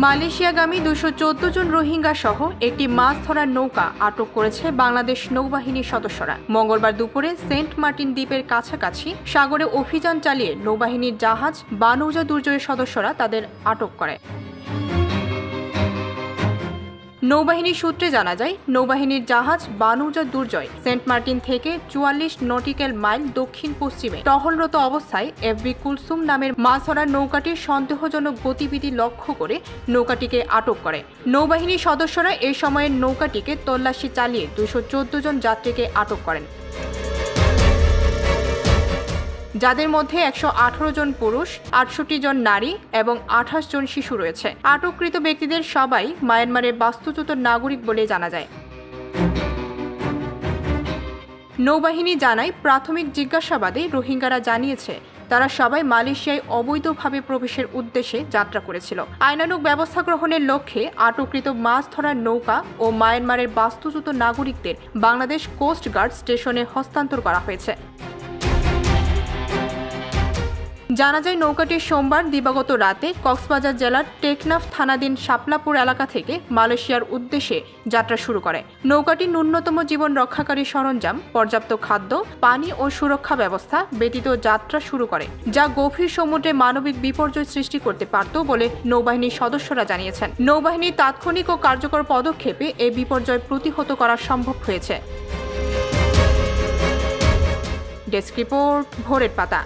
মালয়েশিয়াগামী 214 জন রোহিঙ্গা সহ একটি মাছ ধরার নৌকা আটক করেছে বাংলাদেশ নৌবাহিনীর সদস্যরা। মঙ্গলবার দুপুরে সেন্ট মার্টিন দ্বীপের কাছাকাছি সাগরে অভিযান চালিয়ে নৌবাহিনীর জাহাজ বানৌজা দুর্জয়ের সদস্যরা তাদের আটক করে। নৌবাহিনী সূত্রে জানা যায়, নৌবাহিনীর জাহাজ বানৌজা দুর্জয় সেন্ট মার্টিন থেকে 44 নটিক্যাল মাইল দক্ষিণ পশ্চিমে টহলরত অবস্থায় এফবি কুলসুম নামের মাছ ধরার নৌকাটির সন্দেহজনক গতিবিধি লক্ষ্য করে নৌকাটিকে আটক করে। নৌবাহিনীর সদস্যরা এই সময়ে নৌকাটিকে তল্লাশি চালিয়ে 214 জন যাত্রীকে আটক করেন, যাদের মধ্যে 118 জন পুরুষ, 68 জন নারী এবং 28 জন শিশু রয়েছে। আটককৃত ব্যক্তিদের সবাই মায়ানমারের বাস্তুচ্যুত নাগরিক বলে জানা যায়। নৌবাহিনী জানায়, প্রাথমিক জিজ্ঞাসাবাদে রোহিঙ্গারা জানিয়েছে তারা সবাই মালয়েশিয়ায় অবৈধভাবে প্রবেশের উদ্দেশ্যে যাত্রা করেছিল। আইনানুগ ব্যবস্থা গ্রহণের লক্ষ্যে আটককৃত মাছ ধরার নৌকা ও মায়ানমারের বাস্তুচ্যুত নাগরিকদের বাংলাদেশ কোস্ট গার্ড স্টেশনে হস্তান্তর করা হয়েছে। জানা যায়, নৌকাটি সোমবার দিবাগত রাতে কক্সবাজার জেলার টেকনাফ থানাধীন শাপলাপুর এলাকা থেকে মালয়েশিয়ার উদ্দেশ্যে যাত্রা শুরু করে। নৌকাটি ন্যূনতম জীবন রক্ষাকারী সরঞ্জাম, পর্যাপ্ত খাদ্য, পানি ও সুরক্ষা ব্যবস্থা ব্যতীত যাত্রা শুরু করে, যা গভীর সমুদ্রে মানবিক বিপর্যয় সৃষ্টি করতে পারত বলে নৌবাহিনীর সদস্যরা জানিয়েছেন। নৌবাহিনীর তাৎক্ষণিক ও কার্যকর পদক্ষেপে এই বিপর্যয় প্রতিহত করা সম্ভব হয়েছে। ডেস্ক রিপোর্ট, ভোরের পাতা।